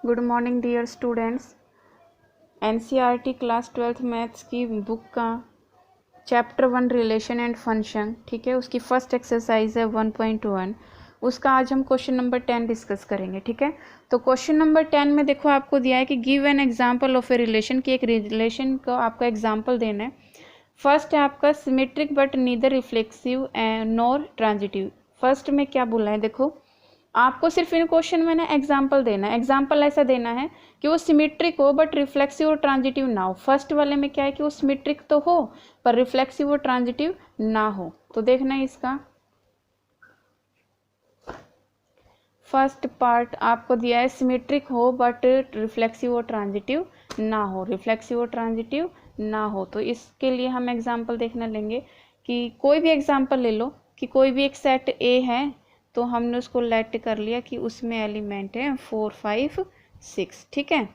Good morning dear students. NCERT class 12th maths की book का chapter 1 relation and function, ठीक है, उसकी फर्स्ट एक्सरसाइज है 1.1। उसका आज हम क्वेश्चन नंबर 10 डिस्कस करेंगे, ठीक है। तो क्वेश्चन नंबर 10 में देखो आपको दिया है कि give an example of a relation, की एक रिलेशन का आपका एग्जांपल देना है। फर्स्ट है आपका symmetric but neither reflexive nor transitive. First में क्या बोला है, देखो आपको सिर्फ इन क्वेश्चन में ना एग्जाम्पल देना है। एग्जाम्पल ऐसा देना है कि वो सिमेट्रिक हो बट रिफ्लेक्सिव और ट्रांजिटिव ना हो। फर्स्ट वाले में क्या है कि वो सिमेट्रिक तो हो पर रिफ्लेक्सिव और ट्रांजिटिव ना हो। तो देखना है इसका फर्स्ट पार्ट आपको दिया है सिमेट्रिक हो बट रिफ्लेक्सिव और ट्रांजिटिव ना हो, रिफ्लेक्सिव और ट्रांजिटिव ना हो। तो इसके लिए हम एग्जाम्पल देखना लेंगे कि कोई भी एग्जाम्पल ले लो कि कोई भी एक सेट ए है, तो हमने उसको लेट कर लिया कि उसमें एलिमेंट है 4 5 6, ठीक है।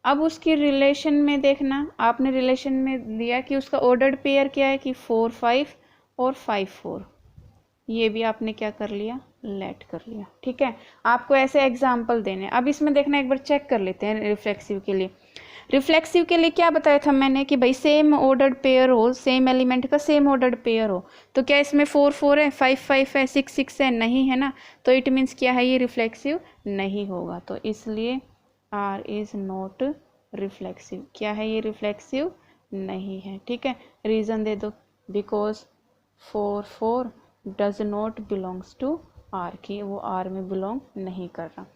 अब उसकी रिलेशन में देखना, आपने रिलेशन में दिया कि उसका ऑर्डर्ड पेयर क्या है कि 4 5 और 5 4, ये भी आपने क्या कर लिया, लेट कर लिया, ठीक है। आपको ऐसे एग्जाम्पल देने। अब इसमें देखना एक बार चेक कर लेते हैं रिफ्लेक्सिव के लिए। रिफ्लेक्सिव के लिए क्या बताया था मैंने कि भाई सेम ऑर्डर्ड पेयर हो, सेम एलिमेंट का सेम ऑर्डर्ड पेयर हो। तो क्या इसमें 4 4 है, 5 5 है, 6 6 है, नहीं है ना। तो इट मीन्स क्या है, ये रिफ्लेक्सिव नहीं होगा। तो इसलिए आर इज नॉट रिफ्लेक्सिव। क्या है, ये रिफ्लेक्सिव नहीं है, ठीक है। रीज़न दे दो, because 4 4 does not belongs to R, की वो आर में बिलोंग नहीं कर रहा।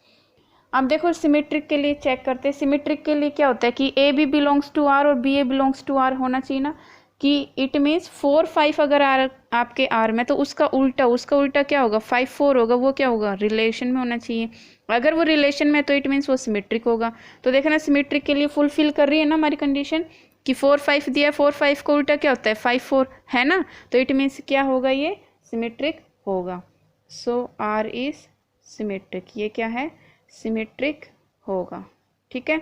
अब देखो सिमेट्रिक के लिए चेक करते हैं। सिमेट्रिक के लिए क्या होता है कि A B belongs to R और B A belongs to R होना चाहिए ना, कि इट मीन्स 4 5 अगर आर आपके आर में, तो उसका उल्टा क्या होगा, 5 4 होगा, वो क्या होगा, रिलेशन में होना चाहिए। अगर वो रिलेशन में तो इट मीन्स वो सिमेट्रिक होगा। तो देखना सिमेट्रिक के लिए फुलफिल कर रही है ना हमारी कंडीशन कि 4 5 दिया है, 4 5 को उल्टा क्या होता है, 5 4 है ना। तो इट मीन्स क्या होगा, ये सिमेट्रिक होगा। सो आर इज सिमेट्रिक, ये क्या है, सिमेट्रिक होगा, ठीक है,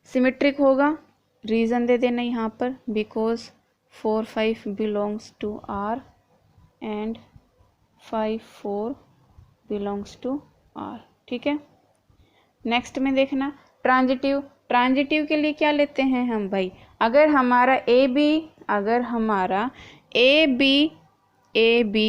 सिमेट्रिक होगा। रीज़न दे देना यहाँ पर, because 4 5 belongs to R and 5 4 belongs to R, ठीक है। नेक्स्ट में देखना ट्रांजिटिव। ट्रांजिटिव के लिए क्या लेते हैं हम भाई, अगर हमारा ए बी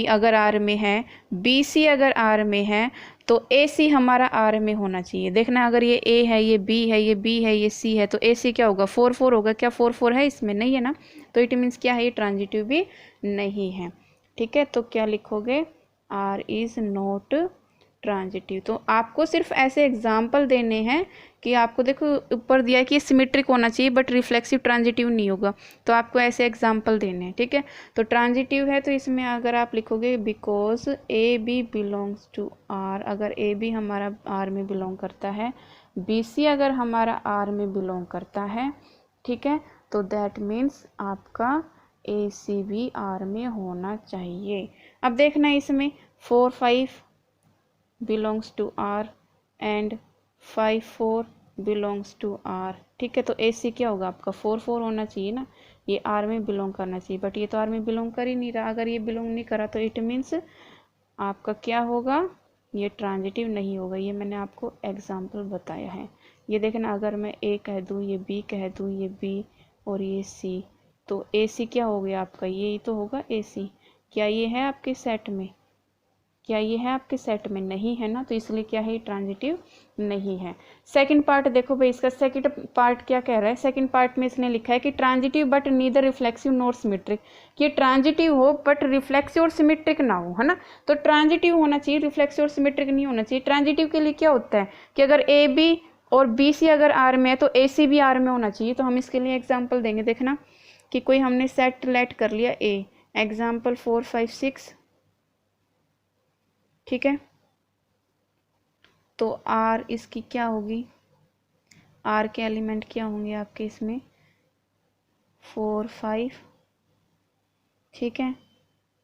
अगर आर में है, बी सी अगर आर में है, तो ए सी हमारा आर में होना चाहिए। देखना अगर ये ए है, ये बी है, ये बी है, ये सी है, तो ए सी क्या होगा, 4 4 होगा। क्या 4 4 है, इसमें नहीं है ना। तो इट मीन्स क्या है, ये ट्रांजिटिव भी नहीं है, ठीक है। तो क्या लिखोगे, आर इज नॉट ट्रांजिटिव। तो आपको सिर्फ ऐसे एग्जाम्पल देने हैं कि आपको देखो ऊपर दिया है कि सिमेट्रिक होना चाहिए बट रिफ्लेक्सिव ट्रांजिटिव नहीं होगा, तो आपको ऐसे एग्जाम्पल देने हैं, ठीक है। तो ट्रांजिटिव है तो इसमें अगर आप लिखोगे because A B belongs to R, अगर ए बी हमारा आर में बिलोंग करता है, बी सी अगर हमारा आर में बिलोंग करता है, ठीक है, तो दैट मीन्स आपका ए सी भी आर में होना चाहिए। अब देखना इसमें 4 5 belongs to R and 5 4 belongs to R, ठीक है। तो ए सी क्या होगा आपका, 4 4 होना चाहिए ना, ये आर में बिलोंग करना चाहिए, बट ये तो आर में बिलोंग कर ही नहीं रहा। अगर ये बिलोंग नहीं करा तो इट मीन्स आपका क्या होगा, ये ट्रांजिटिव नहीं होगा। ये मैंने आपको एग्जाम्पल बताया है। ये देखना अगर मैं ए कह दूँ, ये बी कह दूँ, ये बी और ये सी, तो ए सी क्या हो गया आपका, ये तो होगा ए सी। क्या ये है आपके सेट में, क्या ये है आपके सेट में, नहीं है ना। तो इसलिए क्या है, ये ट्रांजिटिव नहीं है। सेकंड पार्ट देखो भाई, इसका सेकंड पार्ट क्या कह रहा है। सेकंड पार्ट में इसने लिखा है कि transitive but neither reflexive nor symmetric, कि ट्रांजिटिव हो बट रिफ्लेक्सिव और सिमेट्रिक ना हो, है ना। तो ट्रांजिटिव होना चाहिए, रिफ्लेक्सिव और सिमेट्रिक नहीं होना चाहिए। ट्रांजिटिव के लिए क्या होता है कि अगर ए बी और बी सी अगर आर में है, तो ए सी भी आर में होना चाहिए। तो हम इसके लिए एग्जाम्पल देंगे। देखना कि कोई हमने सेट लेट कर लिया ए, एग्जाम्पल 4 5 6, ठीक है। तो आर इसकी क्या होगी, आर के एलिमेंट क्या होंगे आपके इसमें, 4 5, ठीक है,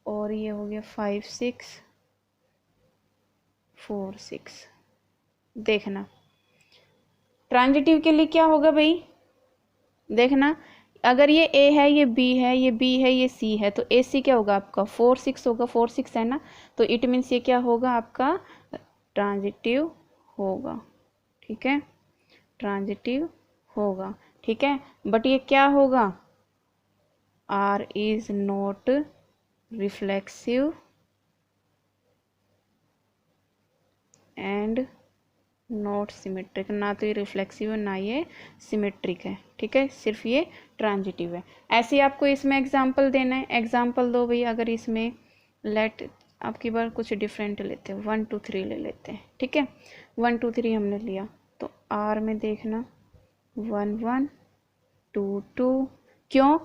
और ये हो गया 5 6 4 6। देखना ट्रांजिटिव के लिए क्या होगा भाई, देखना अगर ये ए है, ये बी है, ये बी है, ये सी है, तो ए सी क्या होगा आपका 4 6 होगा, 4 6 है ना। तो इट मीन्स ये क्या होगा आपका, ट्रांजिटिव होगा, ठीक है, ट्रांजिटिव होगा। ठीक है, बट ये क्या होगा, R is not reflexive and not symmetric, ना तो ये रिफ्लेक्सिव है ना ये सिमेट्रिक है। ठीक है, सिर्फ ये ट्रांजिटिव है। ऐसे ही आपको इसमें एग्जाम्पल देना है, एग्जाम्पल दो भाई। अगर इसमें लेट आपकी बार कुछ डिफरेंट लेते हैं, 1 2 3 ले लेते हैं। ठीक है, 1 2 3 हमने लिया तो आर में देखना 1 1 2 2, क्यों,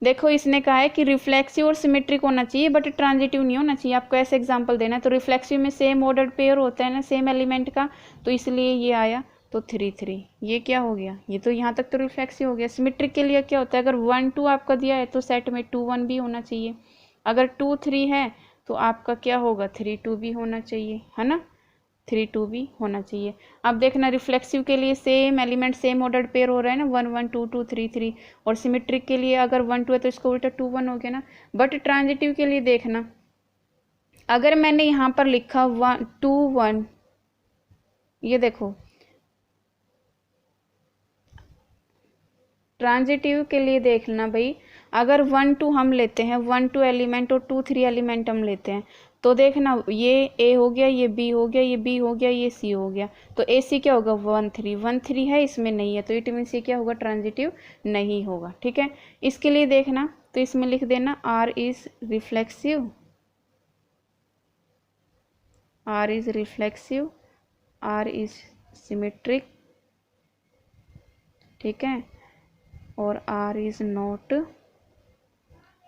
देखो इसने कहा है कि रिफ्लेक्सिव और सिमेट्रिक होना चाहिए बट ट्रांजिटिव नहीं होना चाहिए। आपको ऐसे एग्जांपल देना है, तो रिफ्लेक्सिव में सेम ऑर्डर्ड पेयर होता है ना, सेम एलिमेंट का, तो इसलिए ये आया तो 3 3। ये क्या हो गया, ये तो यहाँ तक तो रिफ्लेक्सिव हो गया। सिमेट्रिक के लिए क्या होता है, अगर 1 2 आपका दिया है तो सेट में 2 1 भी होना चाहिए। अगर 2 3 है तो आपका क्या होगा, 3 2 भी होना चाहिए, है ना, 3 2 भी होना चाहिए। अब देखना रिफ्लेक्सिव के लिए same element same ordered pair हो रहा है ना, 1 1 2 2 3 3, और सिमेट्रिक के लिए अगर 1 2 है तो इसको उल्टा 2 1 हो गया ना। बट ट्रांजिटिव के लिए देखना, अगर मैंने यहाँ पर लिखा 1 2 1, ये देखो ट्रांजिटिव के लिए देख लेना भाई, अगर 1 2 हम लेते हैं, 1 2 एलिमेंट और 2 3 एलिमेंट हम लेते हैं, तो देखना ये ए हो गया, ये बी हो गया, ये बी हो गया, ये सी हो गया, तो ए सी क्या होगा 1 3 1 3 है, इसमें नहीं है, तो इट मीन्स ये क्या होगा, ट्रांजिटिव नहीं होगा। ठीक है, इसके लिए देखना, तो इसमें लिख देना R is reflexive, R is reflexive, R is symmetric, ठीक है, और R is not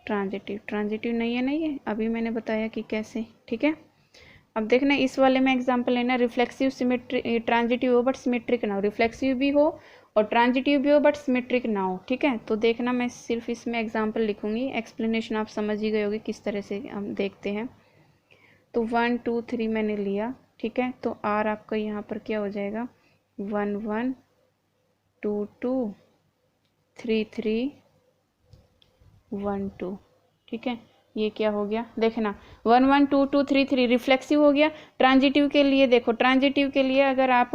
transitive, transitive नहीं है, नहीं है, अभी मैंने बताया कि कैसे। ठीक है, अब देखना इस वाले में एग्जांपल लेना, रिफ्लेक्सिव सिमेट्रिक ट्रांजिटिव हो बट सिमेट्रिक ना हो, रिफ्लेक्सिव भी हो और ट्रांजिटिव भी हो बट सिमेट्रिक ना हो। ठीक है, तो देखना मैं सिर्फ इसमें एग्जांपल लिखूंगी, एक्सप्लेनेशन आप समझ ही गए होगे किस तरह से हम देखते हैं। तो 1 2 3 मैंने लिया, ठीक है, तो आर आपका यहाँ पर क्या हो जाएगा, 1 1 2 2 3 3 1 2। ठीक है, ये क्या हो गया, देखना 1 1 2 2 3 3 रिफ्लेक्सिव हो गया। ट्रांजिटिव के लिए देखो, ट्रांजिटिव के लिए अगर आप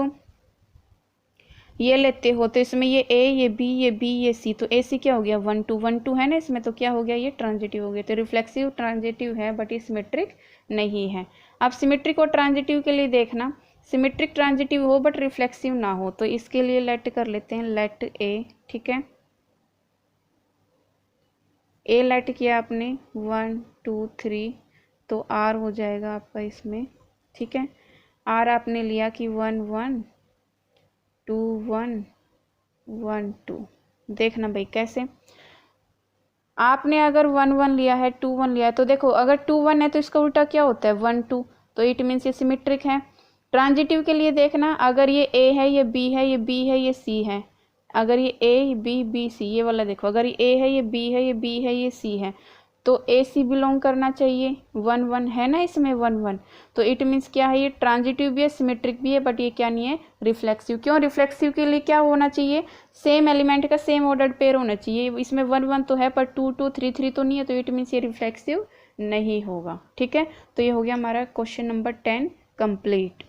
ये लेते हो तो इसमें ये ए, ये बी, ये बी, ये सी, तो ए सी क्या हो गया 1 2 1 2 है ना इसमें, तो क्या हो गया, ये ट्रांजिटिव हो गया। तो रिफ्लेक्सिव ट्रांजिटिव है बट ये सिमेट्रिक नहीं है। अब सिमेट्रिक और ट्रांजिटिव के लिए देखना, सिमेट्रिक ट्रांजिटिव हो बट रिफ्लेक्सिव ना हो, तो इसके लिए लेट कर लेते हैं, लेट ए। ठीक है, ए लेट किया आपने 1 2 3, तो आर हो जाएगा आपका इसमें। ठीक है, आर आपने लिया कि 1 1 2 1 1 2। देखना भाई कैसे, आपने अगर 1 1 लिया है, 2 1 लिया है, तो देखो अगर 2 1 है तो इसका उल्टा क्या होता है 1 2, तो इट मीन्स ये सिमेट्रिक है। ट्रांजिटिव के लिए देखना, अगर ये ए है, ये बी है, ये बी है, ये सी है, अगर ये ए बी बी सी, ये वाला देखो, अगर ये ए है, ये बी है, ये बी है, ये सी है, तो ए सी बिलोंग करना चाहिए, 1 1 है ना इसमें 1 1, तो इट मीन्स क्या है, ये ट्रांजिटिव भी है सिमेट्रिक भी है बट ये क्या नहीं है, रिफ्लेक्सिव। क्यों, रिफ्लेक्सिव के लिए क्या होना चाहिए, सेम एलिमेंट का सेम ऑर्डर्ड पेयर होना चाहिए। इसमें 1 1 तो है पर 2 2 3 3 तो नहीं है, तो इट मीन्स ये रिफ्लेक्सिव नहीं होगा। ठीक है, तो ये हो गया हमारा क्वेश्चन नंबर 10 कंप्लीट।